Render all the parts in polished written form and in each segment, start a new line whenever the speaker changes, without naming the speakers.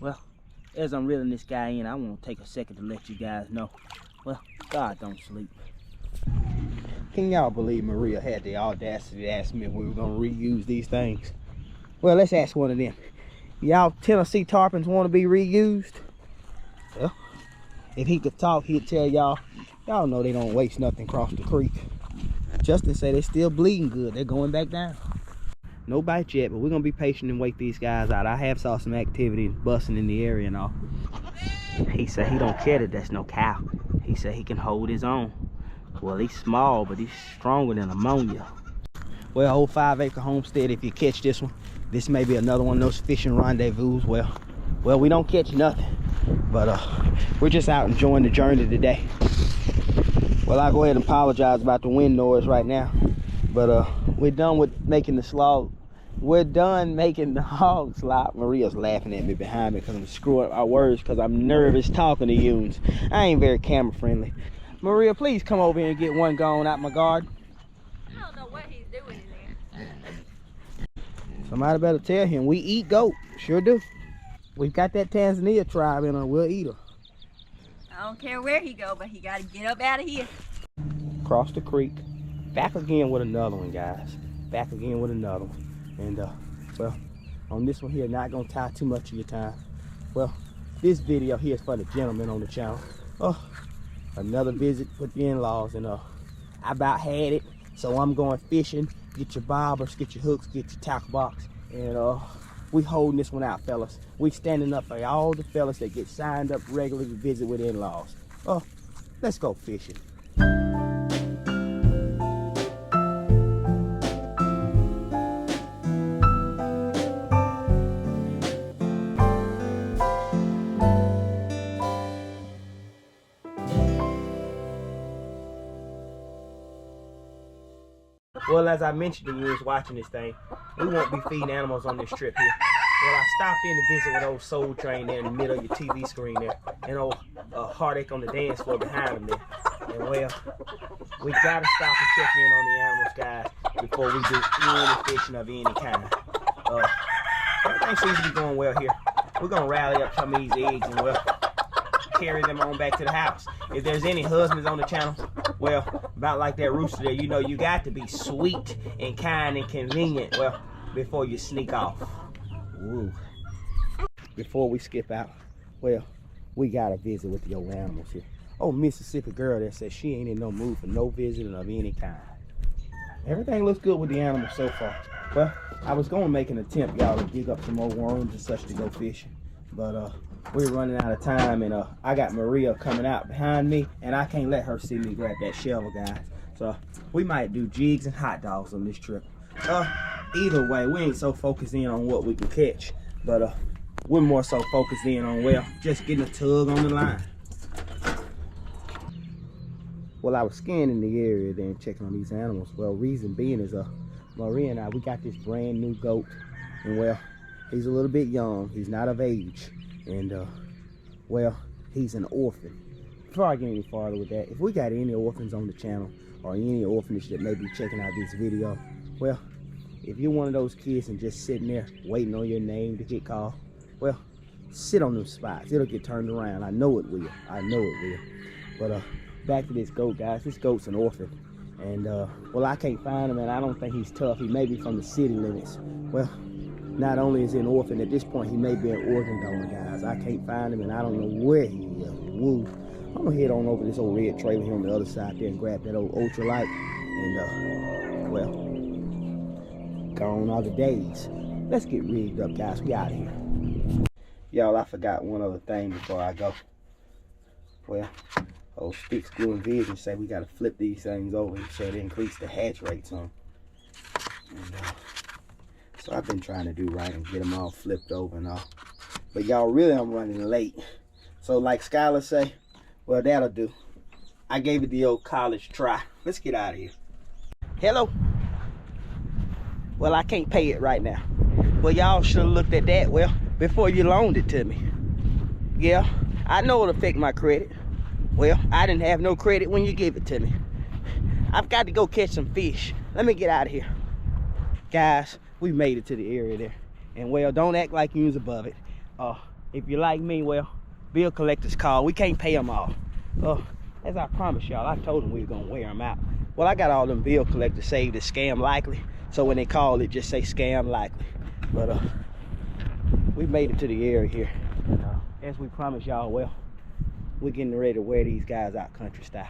Well, as I'm reeling this guy in, I want to take a second to let you guys know, well, God don't sleep. Can y'all believe Maria had the audacity to ask me if we were going to reuse these things? Well, let's ask one of them. Y'all Tennessee tarpons want to be reused? Well, if he could talk, he'd tell y'all, y'all know they don't waste nothing across the creek. Justin say they still bleeding good. They're going back down. No bites yet, but we're going to be patient and wait these guys out. I have saw some activity busting in the area and all. He said he don't care that that's no cow. He said he can hold his own. Well, he's small, but he's stronger than ammonia. Well, old 5-acre homestead, if you catch this one, this may be another one of those fishing rendezvous. Well, we don't catch nothing, but we're just out enjoying the journey today. Well, I'll go ahead and apologize about the wind noise right now, but we're done with making the slog. We're done making the hog slop. Maria's laughing at me behind me because I'm screwing up our words because I'm nervous talking to you. I ain't very camera friendly. Maria, please come over here and get one gone out my garden.
I don't know what he's doing in there.
Somebody better tell him we eat goat. Sure do. We've got that Tanzania tribe in her. We'll eat her.
I don't care where he go, but he got to get up out of here.
Across the creek. Back again with another one, guys. Back again with another one. And, well, on this one here, not going to tie too much of your time. Well, this video here is for the gentleman on the channel. Oh, another visit with the in-laws. And, I about had it. So I'm going fishing. Get your bobbers, get your hooks, get your tackle box. And, we holding this one out, fellas. We standing up for all the fellas that get signed up regularly to visit with in-laws. Oh, let's go fishing. Well, as I mentioned to you, was watching this thing, we won't be feeding animals on this trip here. Well, I stopped in to visit with old Soul Train there in the middle of your TV screen there, and old Heartache on the dance floor behind him there. And well, we gotta stop and check in on the animals, guys, before we do any fishing of any kind. Everything seems to be going well here. We're gonna rally up some of these eggs and well, carry them on back to the house. If there's any husbands on the channel, well, about like that rooster there, you know you got to be sweet and kind and convenient, well, before you sneak off. Ooh. Before we skip out, well, we got to visit with the old animals here. Oh, Mississippi girl that says she ain't in no mood for no visiting of any kind. Everything looks good with the animals so far. Well, I was going to make an attempt, y'all, to dig up some more worms and such to go fishing. But we're running out of time, and I got Maria coming out behind me, and I can't let her see me grab that shovel, guys. So we might do jigs and hot dogs on this trip. Either way, we ain't so focused in on what we can catch, but we're more so focused in on, well, just getting a tug on the line. Well, I was scanning the area then checking on these animals. Well, reason being is Maria and I, we got this brand new goat, and well, he's a little bit young. He's not of age, and well, he's an orphan. Before I get any farther with that, if we got any orphans on the channel or any orphanage that may be checking out this video, well, if you're one of those kids and just sitting there waiting on your name to get called, well, sit on them spots. It'll get turned around. I know it will. I know it will. But back to this goat, guys. This goat's an orphan. And, well, I can't find him, and I don't think he's tough. He may be from the city limits. Well, not only is he an orphan, at this point, he may be an organ donor, guys. I can't find him, and I don't know where he is. Woo. I'm going to head on over this old red trailer here on the other side there and grab that old ultralight. And, well, gone are the days. Let's get rigged up, guys. We out of here. Y'all, I forgot one other thing before I go. Well, old Sticks, Glue, and Vision say we got to flip these things over so to increase the hatch rates on. And, so I've been trying to do right and get them all flipped over and all. But y'all, really, I'm running late. So like Skylar say, well, that'll do. I gave it the old college try. Let's get out of here. Hello. Well, I can't pay it right now. Well, y'all should have looked at that, well, before you loaned it to me. Yeah, I know it'll affect my credit. Well, I didn't have no credit when you gave it to me. I've got to go catch some fish. Let me get out of here. Guys, we made it to the area there. And well, don't act like you was above it. if you're like me, well, bill collectors call. We can't pay them all. As I promised y'all, I told them we were gonna wear them out. Well, I got all them bill collectors saved as scam likely, so when they call it, just say scam likely. But we made it to the area here. As we promised y'all, well, we're getting ready to wear these guys out country style.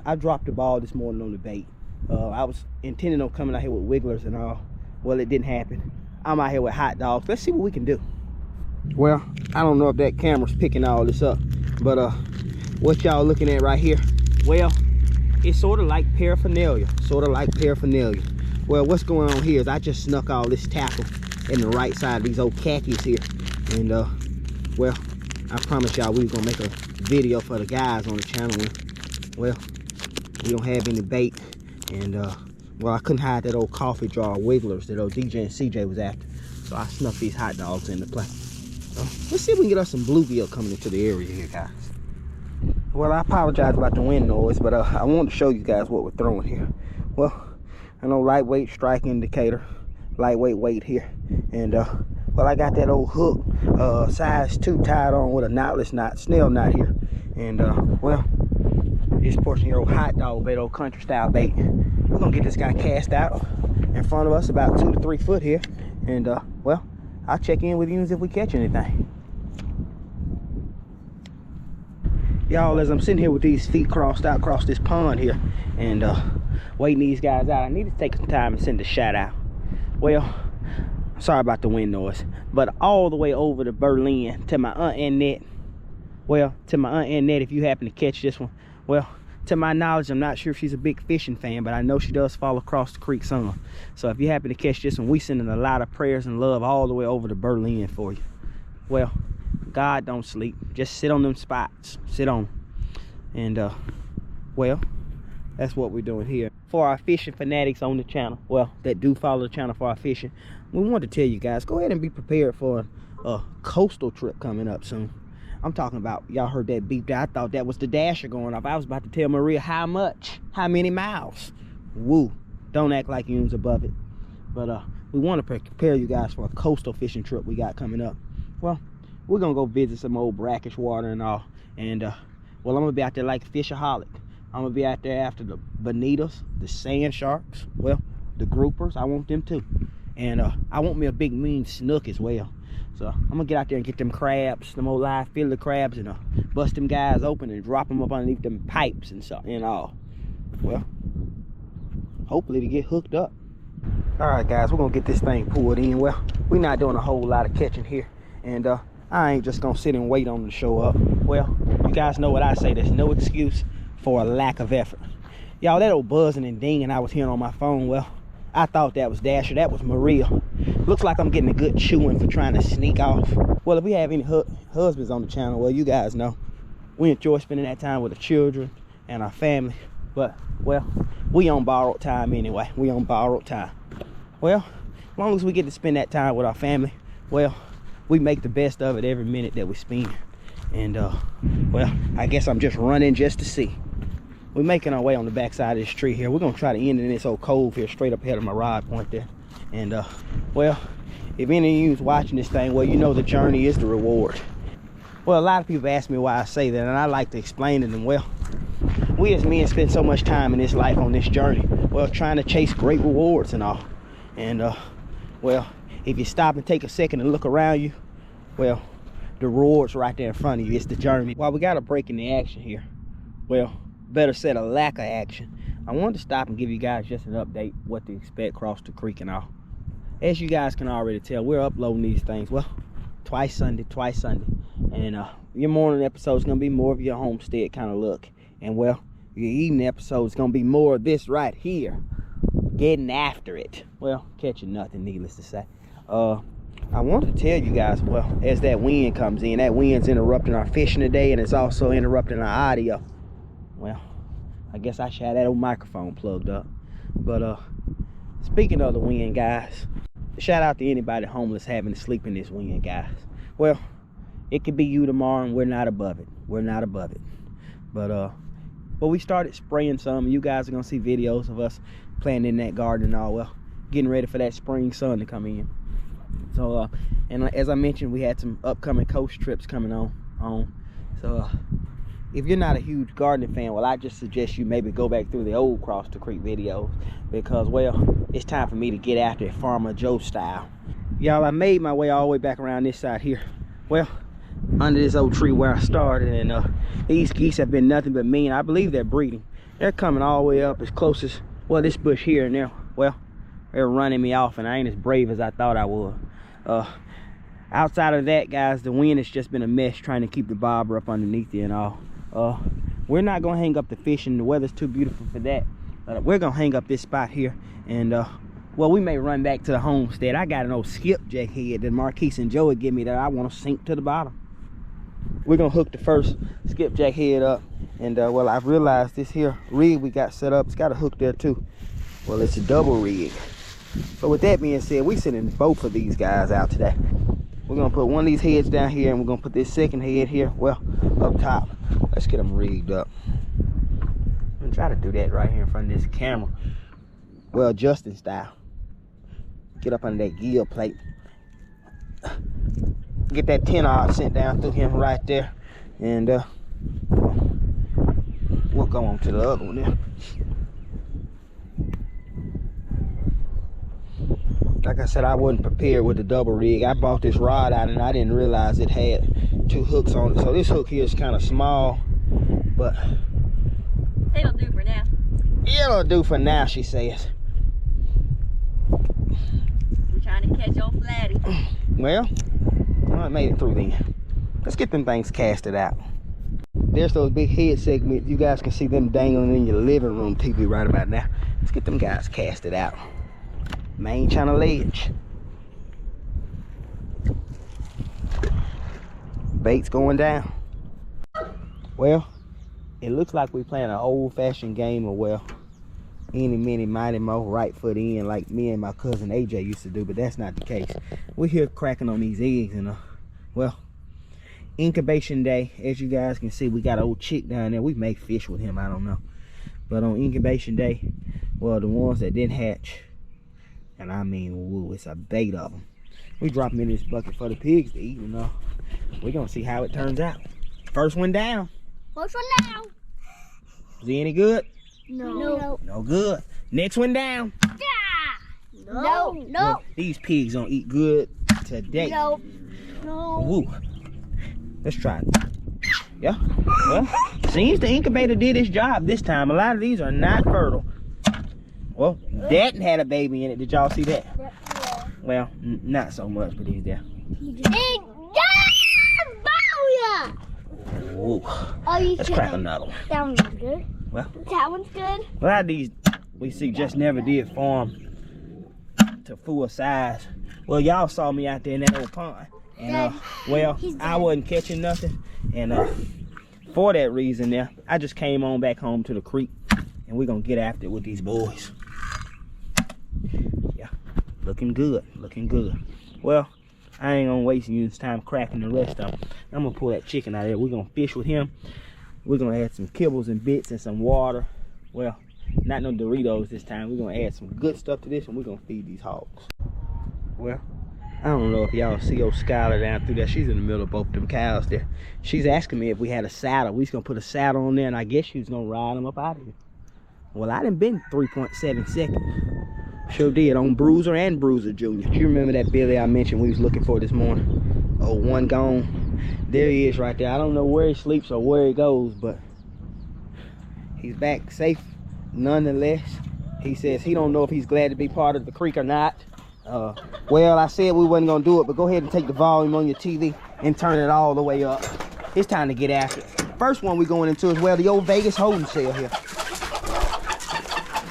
I dropped the ball this morning on the bait. I was intending on coming out here with wigglers and all. Well, it didn't happen. I'm out here with hot dogs. Let's see what we can do. Well, I don't know if that camera's picking all this up, but what y'all looking at right here, well, it's sort of like paraphernalia. Well, what's going on here is I just snuck all this tackle in the right side of these old khakis here. And well, I promise y'all we was gonna make a video for the guys on the channel. Well, we don't have any bait, and well, I couldn't hide that old coffee jar of wigglers that old DJ and CJ was after, so I snuck these hot dogs into play. Let's see if we can get us some bluegill coming into the area here, guys. Well, I apologize about the wind noise, but I wanted to show you guys what we're throwing here. Well, I know lightweight strike indicator, lightweight weight here, and well, I got that old hook, size 2 tied on with a knotless knot, snell knot here, and well, this portion here, old hot dog bait, old country style bait. We're gonna get this guy cast out in front of us about 2 to 3 foot here, and well, I'll check in with you if we catch anything. Y'all, as I'm sitting here with these feet crossed out across this pond here and waiting these guys out, I need to take some time and send a shout out. Well, sorry about the wind noise, but all the way over to Berlin to my aunt Annette. Well, to my aunt Annette, if you happen to catch this one, well, to my knowledge, I'm not sure if she's a big fishing fan, but I know she does fall across the creek some. So if you happen to catch this one, we sending a lot of prayers and love all the way over to Berlin for you. Well, God don't sleep. Just sit on them spots. Sit on them. And well, that's what we're doing here. For our fishing fanatics on the channel, well, that do follow the channel for our fishing, we want to tell you guys, go ahead and be prepared for a coastal trip coming up soon. I'm talking about, y'all heard that beep there. I thought that was the dasher going off. I was about to tell Maria how much, how many miles. Woo, don't act like you was above it. But we want to prepare you guys for a coastal fishing trip we got coming up. Well, we're gonna go visit some old brackish water and all, and well, I'm gonna be out there like a fishaholic. I'm gonna be out there after the bonitas, the sand sharks, well, the groupers. I want them too, and I want me a big mean snook as well. So I'm gonna get out there and get them crabs, them old live fiddler crabs, and bust them guys open and drop them up underneath them pipes and so and all. Well, hopefully to get hooked up. All right, guys, we're gonna get this thing pulled in. Well, we're not doing a whole lot of catching here, and I ain't just gonna sit and wait on them to show up. Well, you guys know what I say. There's no excuse for a lack of effort. Y'all, that old buzzing and dinging I was hearing on my phone, well, I thought that was Dasher. That was Maria. Looks like I'm getting a good chewing for trying to sneak off. Well, if we have any husbands on the channel, well, you guys know we enjoy spending that time with the children and our family. But, well, we on borrowed time anyway. We on borrowed time. Well, as long as we get to spend that time with our family, well, we make the best of it every minute that we spend. And well, I guess I'm just running just to see. We're making our way on the backside of this tree here. We're gonna try to end in this old cove here, straight up ahead of my rod point there. And well, if any of you is watching this thing, well, you know the journey is the reward. Well, a lot of people ask me why I say that, and I like to explain to them, well, we as men spend so much time in this life on this journey, well, trying to chase great rewards and all. And well, if you stop and take a second and look around you, well, the rewards right there in front of you. It's the journey. While we got a break in the action here, well, better said a lack of action, I wanted to stop and give you guys just an update what to expect across the creek and all. As you guys can already tell, we're uploading these things, well, twice Sunday. And your morning episode is gonna be more of your homestead kind of look, and well, your evening episode is gonna be more of this right here, getting after it. Well, catching nothing, needless to say. I wanted to tell you guys, well, as that wind comes in, that wind's interrupting our fishing today, and it's also interrupting our audio. Well, I guess I should have that old microphone plugged up. But speaking of the wind, guys, shout out to anybody homeless having to sleep in this wind, guys. Well, it could be you tomorrow, and we're not above it. We're not above it. But we started spraying some, and you guys are gonna see videos of us planting in that garden and all. Well, getting ready for that spring sun to come in. So and as I mentioned, we had some upcoming coast trips coming on. So if you're not a huge gardening fan, well, I just suggest you maybe go back through the old Cross the Creek videos, because, well, it's time for me to get after it Farmer Joe style. Y'all, I made my way all the way back around this side here. Well, under this old tree where I started, and these geese have been nothing but mean. I believe they're breeding. They're coming all the way up as close as, well, this bush here, and they're running me off, and I ain't as brave as I thought I was. Outside of that, guys, the wind has just been a mess trying to keep the bobber up underneath you and all. We're not gonna hang up the fishing. The weather's too beautiful for that. We're gonna hang up this spot here, and well, we may run back to the homestead. I got an old skipjack head that Marquise and Joe would give me that I want to sink to the bottom. We're gonna hook the first skipjack head up, and well, I've realized this here rig we got set up, it's got a hook there too. Well, it's a double rig. So with that being said, we sending both of these guys out today. We're gonna put one of these heads down here, and we're gonna put this second head here, well, up top. Let's get them rigged up. I'm gonna try to do that right here in front of this camera. Well, Justin style. Get up under that gill plate. Get that 10-aught sent down through him right there. And we'll go on to the other one there. Like I said, I wasn't prepared with the double rig. I bought this rod out and I didn't realize it had 2 hooks on it. So this hook here is kind of small, but
it'll do for now.
It'll do for now, she says.
I'm trying to catch old Flatty.
Well, I made it through then. Let's get them things casted out. There's those big head segments. You guys can see them dangling in your living room TV right about now. Let's get them guys casted out. Main channel ledge. Bait's going down. Well, it looks like we're playing an old-fashioned game of, well, any, mini, mighty, mo, right foot in, like me and my cousin AJ used to do, but that's not the case. We're here cracking on these eggs, and well, incubation day, as you guys can see, we got an old chick down there. We may fish with him, I don't know. But on incubation day, well, the ones that didn't hatch, and I mean, woo, it's a bait of them. We drop them in this bucket for the pigs to eat, and we're gonna see how it turns out. First one down.
First one down.
Is he any good?
No.
No good. Next one down.
Yeah. No.
Look, these pigs don't eat good today.
No.
Woo. Let's try it. Yeah. Well, seems the incubator did its job this time. A lot of these are not fertile. Well, that had a baby in it. Did y'all see that?
Yeah.
Well, not so much, but he's there. Ooh. Let's crack another one.
That one's good.
Well,
that one's good.
A lot of these we see just never did farm to full size. Well, y'all saw me out there in that old pond, and well, I wasn't catching nothing, and for that reason there, I just came on back home to the creek, and we're gonna get after it with these boys. Yeah, looking good, looking good. Well, I ain't gonna waste you this time cracking the rest of them. I'm gonna pull that chicken out of there. We're gonna fish with him. We're gonna add some kibbles and bits and some water. Well, not no Doritos this time. We're gonna add some good stuff to this, and we're gonna feed these hogs. Well, I don't know if y'all see old Skylar down through there. She's in the middle of both them cows there. She's asking me if we had a saddle. We just gonna put a saddle on there, and I guess she was gonna ride them up out of here. Well, I done been 3.7 seconds. Sure did, on Bruiser and Bruiser Jr. You remember that Billy I mentioned we was looking for this morning? Oh, one gone. There he is right there. I don't know where he sleeps or where he goes, but he's back safe nonetheless. He says he don't know if he's glad to be part of the creek or not. Well, I said we wasn't gonna do it, but go ahead and take the volume on your TV and turn it all the way up. It's time to get after it. First one we going into is, well, the old Vegas holding cell here.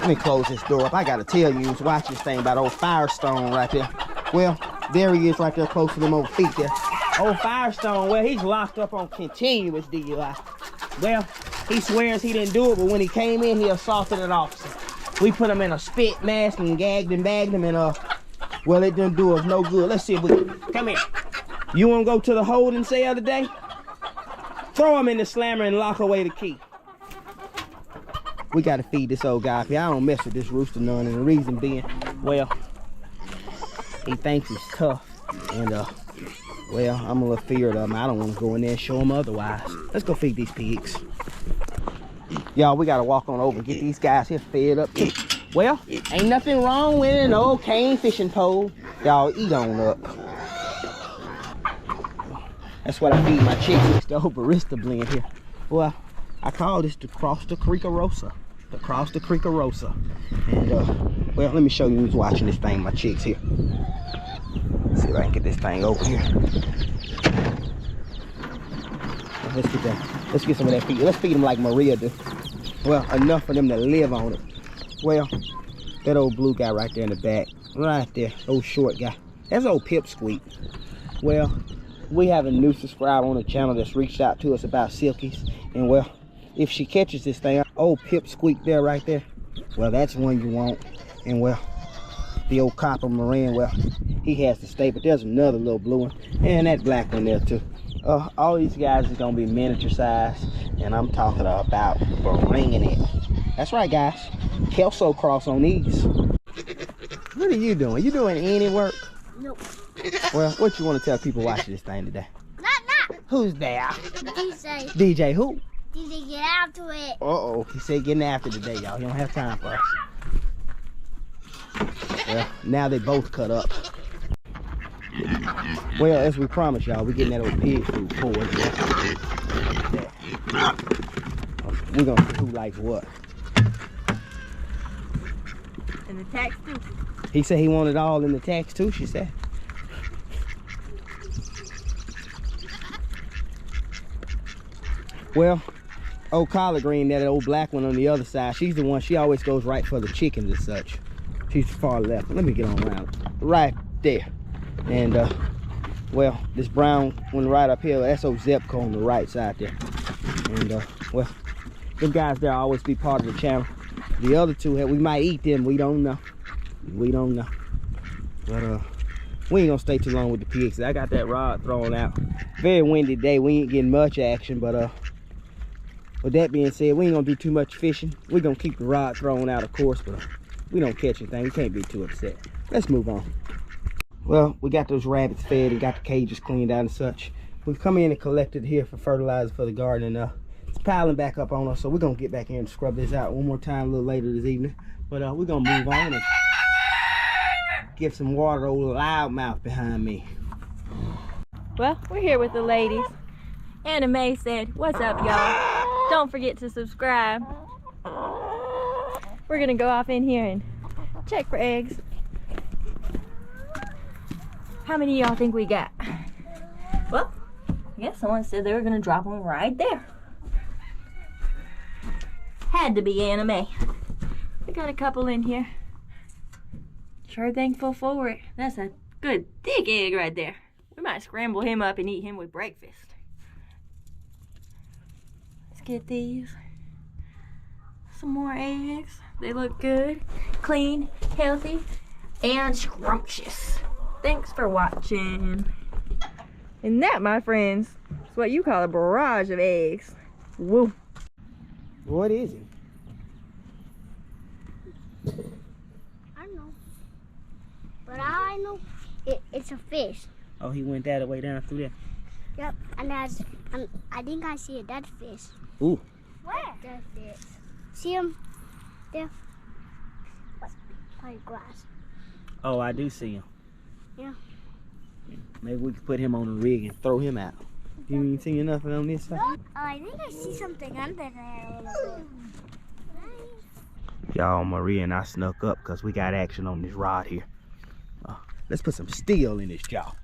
Let me close this door up. I gotta tell you, watch this thing about old Firestone right there. Well, there he is right there close to them old feet there. Old Firestone, well, he's locked up on continuous DUI. Well, he swears he didn't do it, but when he came in, he assaulted an officer. We put him in a spit mask and gagged and bagged him, and well, it didn't do us no good. Let's see if we can. Come here. You wanna go to the holding cell today? Throw him in the slammer and lock away the key. We gotta feed this old guy. I don't mess with this rooster none, and the reason being, well, he thinks he's tough. And well, I'm a little feared of them. I don't want to go in there and show them otherwise. Let's go feed these pigs. Y'all, we gotta walk on over and get these guys here fed up too. Well, ain't nothing wrong with an old cane fishing pole. Y'all eat on up. That's what I feed my chicks. It's the old barista blend here. Well, I call this the Cross the Creekarosa. The Cross the Creekarosa. And well, let me show you who's watching this thing, my chicks here. Let's see if I can get this thing over here. Let's get that. Let's get some of that feed. Let's feed them like Maria do. Well, enough for them to live on it. Well, that old blue guy right there in the back. Right there. Old short guy. That's old Pipsqueak. Well, we have a new subscriber on the channel that's reached out to us about silkies. And well, if she catches this thing, old Pipsqueak there right there, well, that's one you want. And well, the old copper Marin, well, he has to stay. But there's another little blue one. And that black one there too. All these guys is gonna be miniature size, and I'm talking about bringing it. That's right, guys. Kelso cross on these. What are you doing? You doing any work?
Nope.
Well, what you want to tell people watching this thing today?
Not.
Who's there?
DJ.
DJ who?
DJ, get after it.
Uh-oh, he said getting after today, y'all. He don't have time for us. Well, now they both cut up. Well, as we promised y'all, we're getting that old pig food for us. We're gonna see who likes what.
And the tax too.
He said he wanted all in the tax too, she said. Well, old collard green, that old black one on the other side, she's the one, she always goes right for the chickens and such. She's far left. Let me get on around. Right there. And well, this brown one right up here, that's old Zepco on the right side there. And well, them guys there always be part of the channel. The other two, we might eat them, we don't know. We don't know. But we ain't gonna stay too long with the pigs. I got that rod thrown out. Very windy day, we ain't getting much action, but with that being said, we ain't gonna do too much fishing. We're gonna keep the rod thrown out, of course, but we don't catch anything. We can't be too upset. Let's move on. Well, we got those rabbits fed and got the cages cleaned out and such. We've come in and collected here for fertilizer for the garden, and it's piling back up on us, so we're gonna get back in and scrub this out one more time a little later this evening. But we're gonna move on and give some water to old loudmouth behind me.
Well, we're here with the ladies. Anna Mae said, "What's up, y'all? Don't forget to subscribe." We're gonna go off in here and check for eggs. How many of y'all think we got? Well, I guess someone said they were gonna drop them right there. Had to be Anna Mae. We got a couple in here. Sure thankful for it. That's a good thick egg right there. We might scramble him up and eat him with breakfast. Let's get these. Some more eggs. They look good, clean, healthy, and scrumptious. Thanks for watching. And that, my friends, is what you call a barrage of eggs. Woo.
What is it?
I don't know. But I know it's a fish.
Oh, he went that way down through there.
Yep. And I think I see a dead fish.
Ooh.
Where? Dead fish. See him? There. By glass.
Oh, I do see him.
Yeah.
Maybe we could put him on the rig and throw him out. You ain't seen nothing on this side?
Oh, I think I see something under there a little bit.
Y'all, Maria and I snuck up because we got action on this rod here. Let's put some steel in his jaw.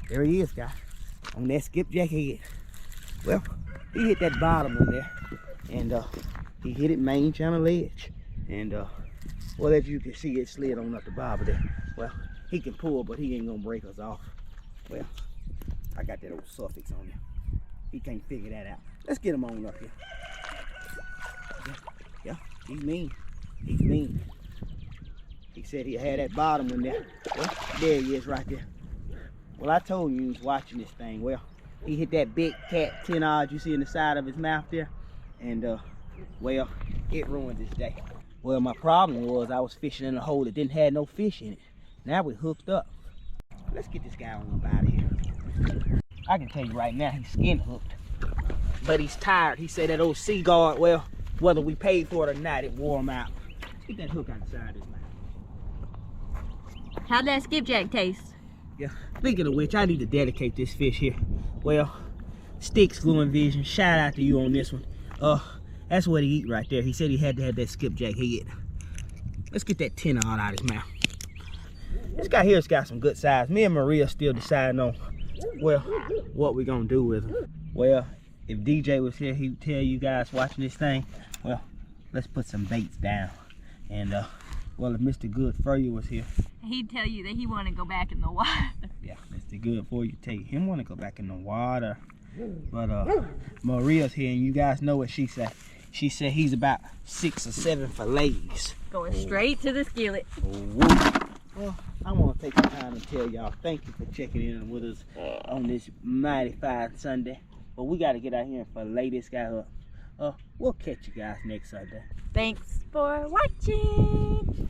There he is, guys. On that skipjack head. Well, he hit that bottom one there. And he hit it main channel edge. And well, as you can see, it slid on up the bobber there. Well, he can pull, but he ain't gonna break us off. Well, I got that old suffix on him. He can't figure that out. Let's get him on up here. Yeah, he's mean. He's mean. He said he had that bottom one there. Well, there he is right there. Well, I told you he was watching this thing. Well, he hit that big cat 10-odd you see in the side of his mouth there. And, well, it ruined his day. Well, my problem was I was fishing in a hole that didn't have no fish in it. Now we hooked up. Let's get this guy on up out of here. I can tell you right now, he's skin hooked. But he's tired. He said that old sea guard, well, whether we paid for it or not, it wore him out. Let's get that hook out the side of his mouth.
How'd that skipjack taste?
Yeah. Speaking of which, I need to dedicate this fish here. Well, Sticks Glue and Vision, shout out to you on this one. That's what he eat right there. He said he had to have that skipjack head. Let's get that tender out of his mouth. This guy here's got some good size. Me and Maria still deciding on, well, what we're gonna do with him. Well, if DJ was here, he'd tell you guys watching this thing, well, let's put some baits down. And well, if Mr. Good for You was here,
He'd tell you that he want to go back in the water.
yeah, Mr. Good for You tell you him want to go back in the water. But Maria's here, and you guys know what she said. She said he's about 6 or 7 fillets.
Going straight to the skillet.
Well, I want to take the time to tell y'all thank you for checking in with us on this mighty fine Sunday. But we got to get out here and fillet this guy up. We'll catch you guys next Sunday.
Thanks for watching.